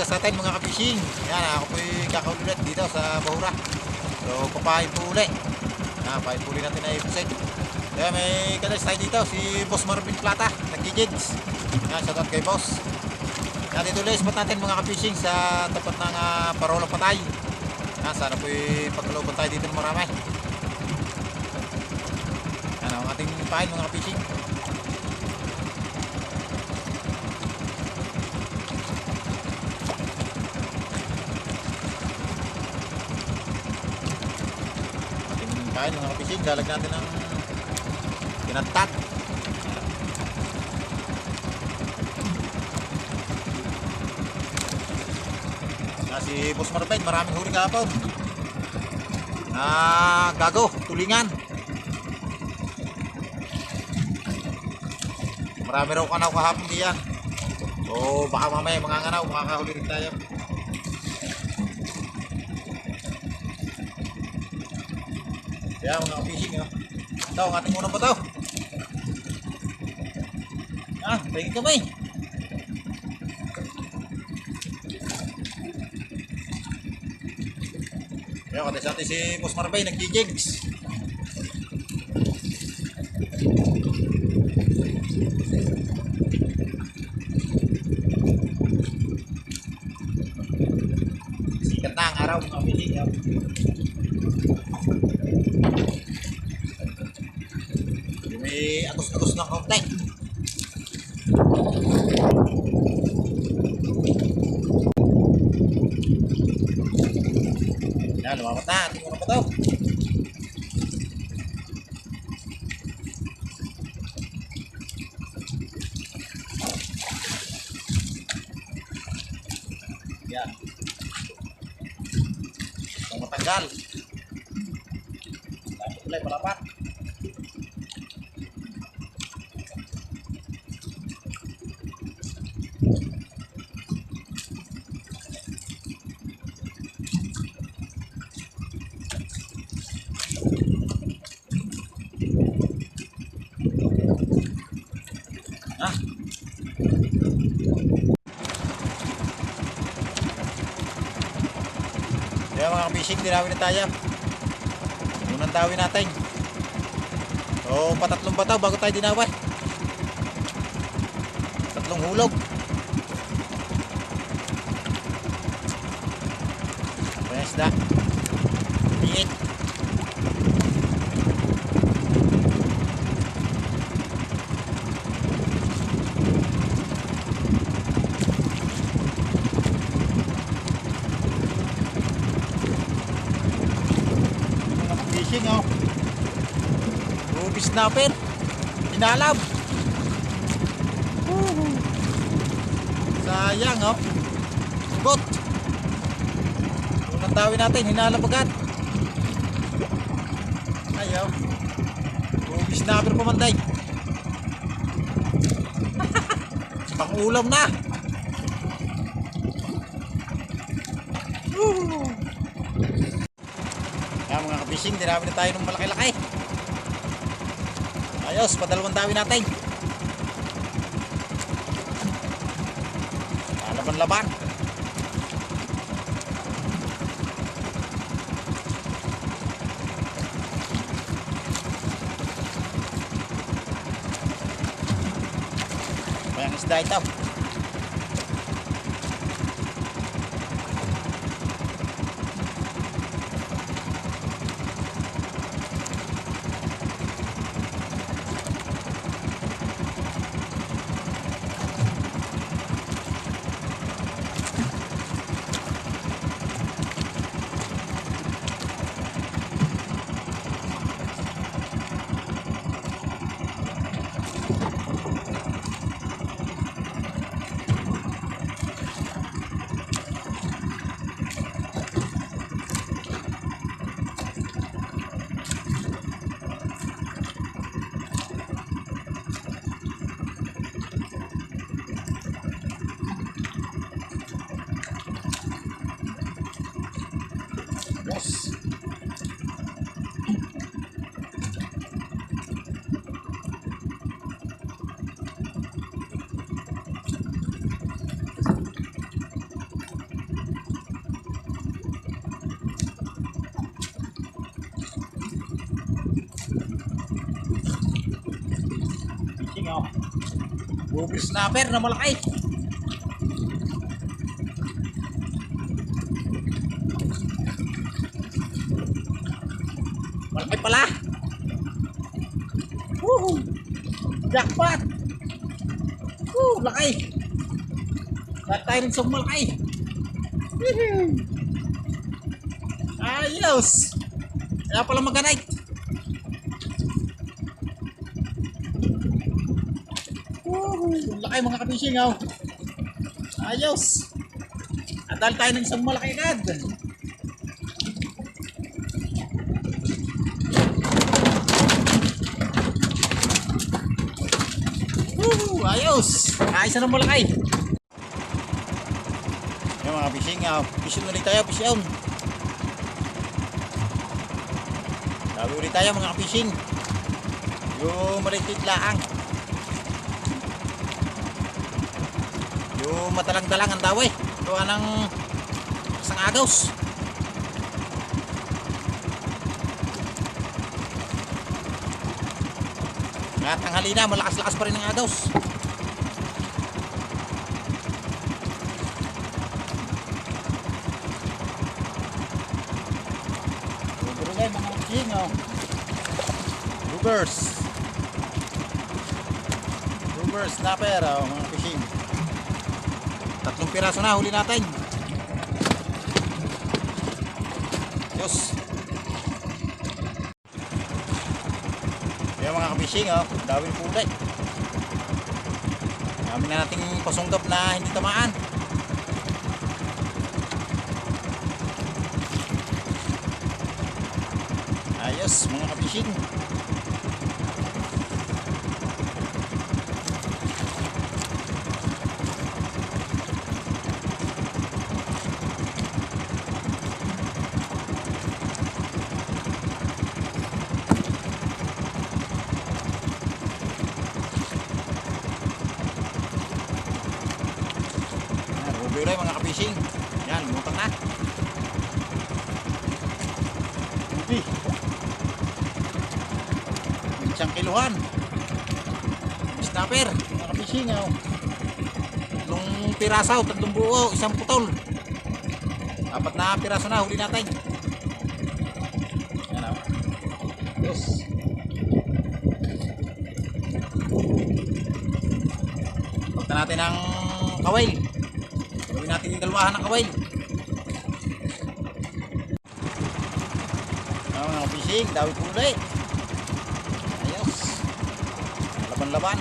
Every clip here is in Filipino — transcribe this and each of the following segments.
umaga sa atin mga ka-fishing. Yan, ako po'y kakaulit dito sa Bahura. So, papahin po uli. Papahin po uli natin na ipusik. Kaya may kadas tayo dito, si Boss Marvin Plata, nag-jigs. Yan, shoutout kay Boss. Yan, dito ulit spot natin mga ka-fishing sa tapat ng Parolang Patay. Yan, sana po'y pagkalooban tayo dito ng marami. Yan, ang ating pahin mga ka-fishing. Kain mga kapisig, dalag natin ng kinantat. Si Boss Marvin, maraming huli kahapon. Gago, tulingan. Marami raw kanaw kahapon diyan. So baka mamaya mga nganaw, makakahuli rin tayo. Kaya mga ka-fishing, ito ang ating unang bato. Tingin kami. Kaya kasi sa atin si Boss Marvin nag-jigs. Sikat na ang araw mga ka-fishing. May agos-agos ng kaunti. Yan, lumapat na. Ating unang bato. Yan. Ito matanggal. Dapat ulit, malapat. Kaya mga kabisig, dinawin na tayo. Unang dawin natin. So, patatlong bataw bago tayo dinawin. Tatlong hulog. Ito yung isda. Iit. Fishing Ruby snapper. Hinalab. Sayang Sugot. Unang tawin natin, hinalab agad. Ayaw. Ruby snapper pamanday. Pang-ulam na. Kaya mga ka-fishing, dinami na tayo ng malaki-laki. Ayos, padalawang dawin natin. Laban-laban. Mayang isda ito. Ruby snapper na malaki. Malaki pala. Woohoo! Jackpot! Woo! Laki! Lahat tayo rin sa malaki. Ayos! Kaya pala maganay. Woohoo! Laki mga kabishing, oh. Ayos! At dahil tayo ng isang malaki agad. Ayos! Ayos na ng malaki. Yung mga fishing, fishing ulit tayo, fishing. Sabi ulit tayo mga fishing. Yung malitit laang. Yung matalang-talang ang dawe. Gawa ng isang agaws. At ang halina, malakas-lakas pa rin ang agaws. Pero guys, mga fishing, Rubers, snapper, mga fishing. 3 piraso na, huli natin. Diyos. Kaya mga kabishing, dawin kulay. Dami na nating pasunggap na hindi tamaan. Ayos mga kabishing. Ruby mga kabishing. Yan, lumutang na. Ruby. Isang kiluhan. Snapper, mga kabishing. Tatlong pirasaw, 3 buo, 1 putol. 4 na piraso na, huli natin. Yan o. Yes. Pagta natin ang kawail. Gawin natin yung dalwahan ng kawail. Mga fishing, dawit kulay. Ayos. Laban-laban.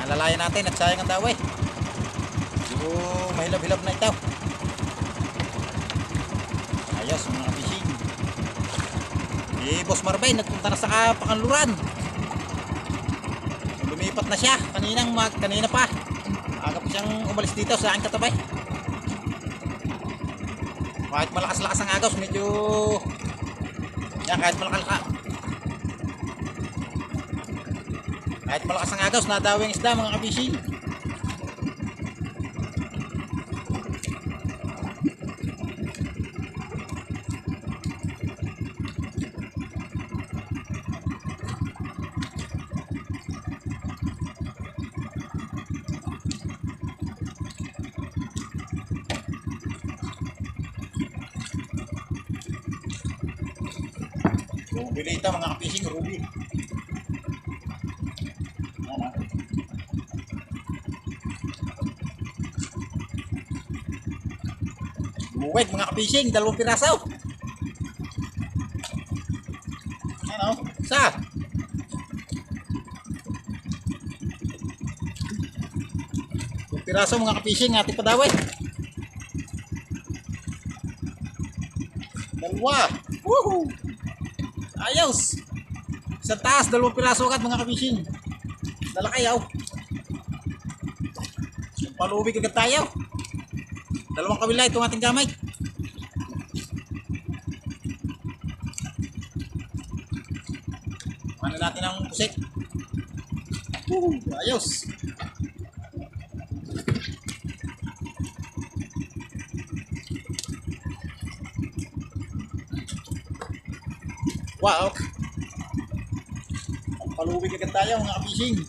Alalayan natin at sayang ang daw eh. Siguro mahilab-hilab na ito. Ayos mga fishing. Boss Marvin nagpunta na sa Pakanluran. Lumipat na siya kanina pa. Aga pa siyang umalis dito sa aking katabi. Kahit malakas-lakas ang agaws, medyo yan, kahit malakas ang agaws, nadawing isda mga kabishing. Ruby dito mga kapishing, ruby. Buweg mga kapishing, 2 piraso. Ano? Sa? Piraso mga kapishing, ating padaway. 2. Woohoo! Ayos! Sa taas, 2 piraso agad mga kabishing. Lalaki yaw. Palubig agad tayo. Dalawang kawila itong ating gamay. Ano natin ang pusit. Ayos. Wow. Palubig agad tayo mga fishing.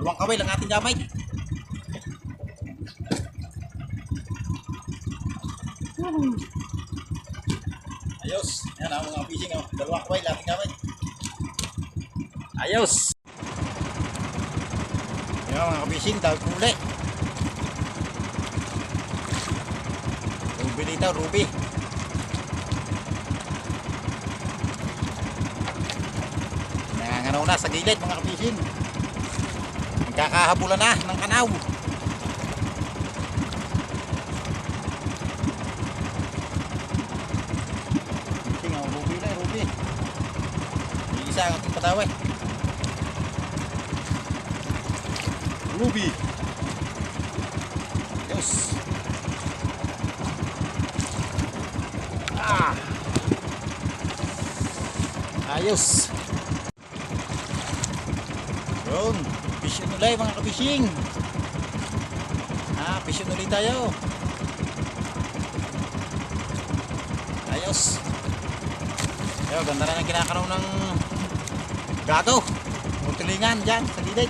Dalawang kawil ang ating gamay. Ayos. Yan ang mga fishing. Dalawang kawil ating gamay. Ayos. Yan mga fishing. Dahil kuli. Ruby dito. Ruby. Nanganganaw na sa gilid mga fishing. Magkakahabulan na ng kanaw. Fishing ang ruby na. Ruby. Isa ang ating pataway. Ruby. Ayos. Ayos. Yun. Fishing ulit mga kabishing. Fishing ulit tayo. Ayos. Ayun, ganda na ng kinakaraw ng gato. Mutilingan dyan sa gilid.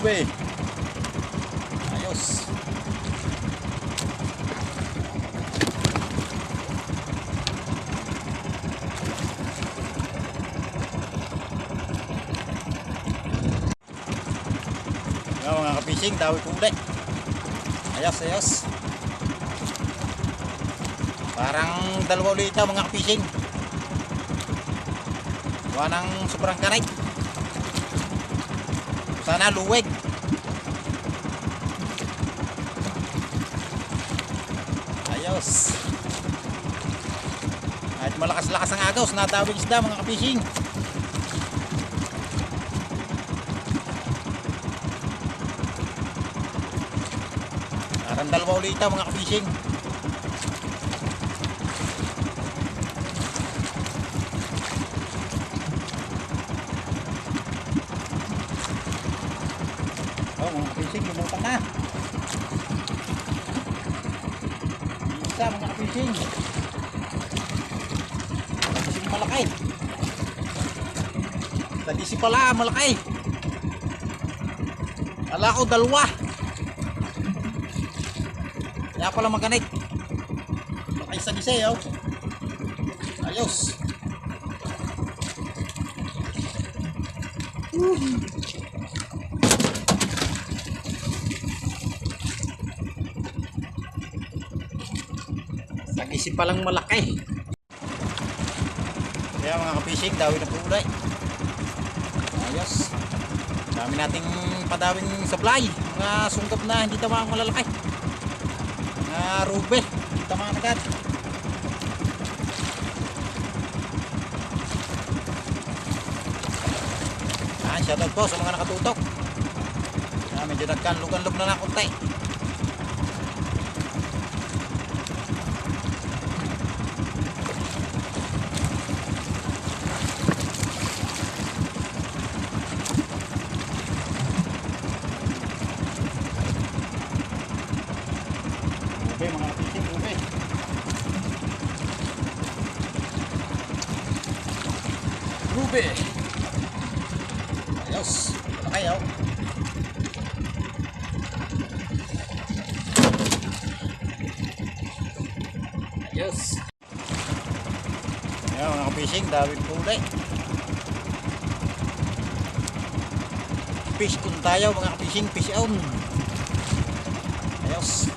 Ube. Ayos. Yan mga kapishing, dawit po ulit. Ayos, ayos. Parang dalawa ulit ito mga kapishing. Gawa ng sobrang kanay. Sana luweg. Ayos. Kahit malakas-lakas ang agaws, natawing isda mga kapishing. Parang dalawa ulit ito mga kapishing. Mga fishing, lumutan na. Isa mga fishing. Fishing malaki. Tadisi pala, malaki. Ala ko dalawa. Kaya pala maganik. Malaki sa gise, oh. Ayos. Isip palang malaki. Kaya mga kapishing, dawin na po ulit. Ayos. Dami nating padawing supply. Mga sungkap na hindi tamang malalaki. Mga rube, hindi tamang agad. Shoutout po sa mga nakatutok. Medyo nagkanlog-anlog na konti. Mga fishing ube. Ube. Ayos. Ayaw. Ayos. Ayan mga fishing, dawit po ulit. Fish on tayo mga fishing, fish on. Ayos.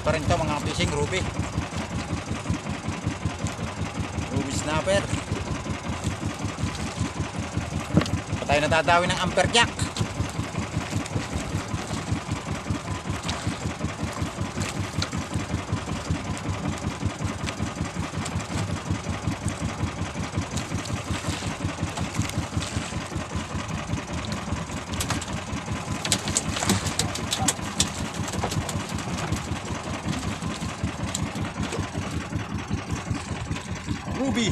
pa rin to mga fishing, ruby. Ruby snapper. Pa tayo natatawi ng amperjack. Ruby.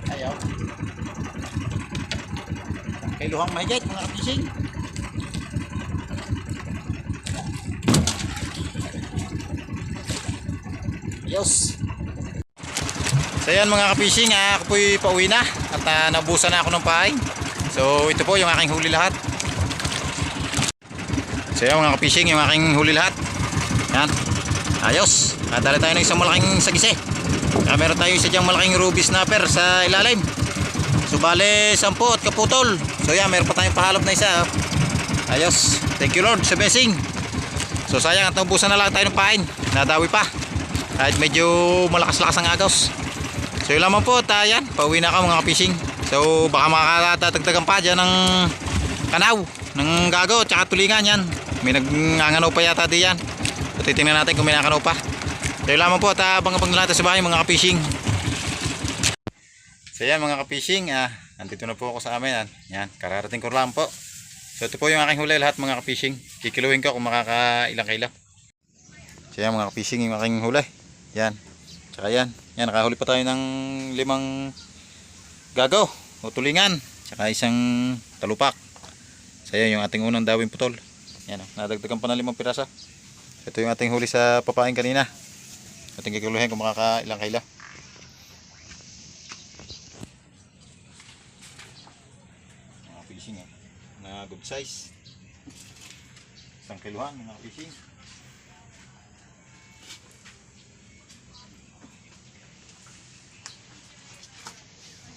Ayaw. Kiluhang mahigit mga fishing. Yes. So yan mga ka-fishing, ako po'y pauwi na at nabusan na ako ng paing. So ito po yung aking huli lahat. So yan mga ka-fishing, yung aking huli lahat. Yan. Ayos. Dali tayo ng isang malaking sagise. Meron tayo isa dyang malaking ruby snapper sa ilalim. So bale 10 at kaputol. So yan, meron pa tayong pahalop na isa. Ayos. Thank you Lord sa blessing. So sayang at naubusan na lang tayo ng pain. Nadawi pa. Kahit medyo malakas-lakas ang agos. So yun lamang po at yan, pauwi na ako mga fishing. So baka makakatagdagan pa dyan ng kanaw, ng gago, tsaka tulingan yan. May nagnganganaw pa yata diyan. So titingnan natin kung may nakanaw pa. So yun lamang po at abang-abang na natin sa bahay mga ka-fishing. So yan mga ka-fishing, andito na po ako sa amin. Yan, kararating ko lang po. So ito po yung aking huli lahat mga ka-fishing. Kikiluhin ko kung makakailang kilo. So yan mga ka-fishing yung aking huli. Yan, tsaka yan. Yan, nakahuli pa tayo ng 5 gago o tulingan. Tsaka isang talupak. So yan yung ating unang dawing putol. Yan, nadagdagan pa ng 5 pirasa. Ito yung ating huli sa papain kanina. Ating kikiluhin kung makakailang kilo. Mga fishing na good size. 1 kiluhan mga fishing.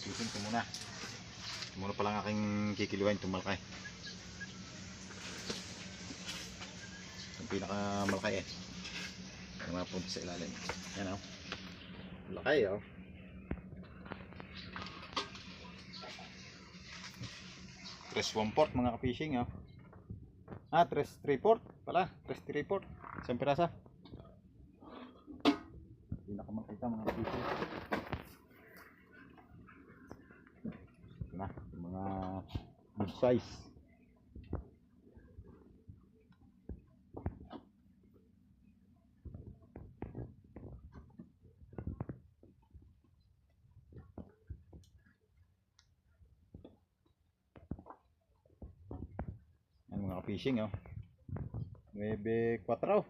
Fishing ito muna. Ito muna palang aking kikiluhin itong malaki. Yung pinaka malaki yung mga punta sa ilalim. Yan o. Malaki o. 3/1/4 mga ka-fishing o. 3/3/4 pala. 3/3/4. Isang pirasa. Hindi na makita mga ka-fishing. Ito na. Yung mga good size. Mga fishing 9-4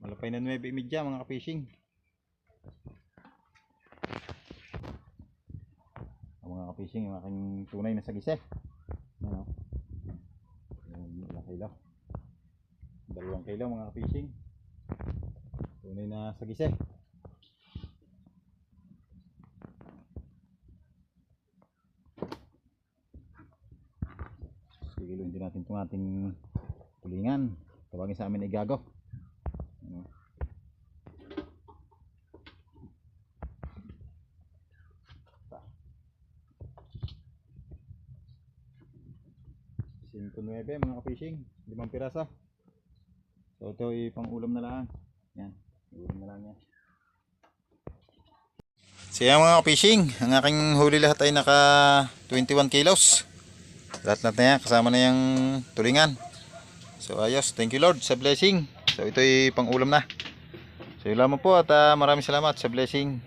malapay na 9:30 mga fishing. Mga fishing yung aking tunay na sagise. Ano? 1 kilo. 2 kilo mga fishing. Tunay na sagise. Sigiluhin din natin itong ating tulingan. Tawagin sa amin ay gago. Ano? Cinco 9 mga ka-fishing. 5 pirasa. So ito ay pang ulam na lang. Yan. Ulam na lang yan. So yan mga ka-fishing. Ang aking huli lahat ay naka 21 kilos. Lahat na yan, kasama na yung tulingan. So ayos, thank you Lord sa blessing. So ito ay pang ulam na. So yun lamang po at maraming salamat sa blessing.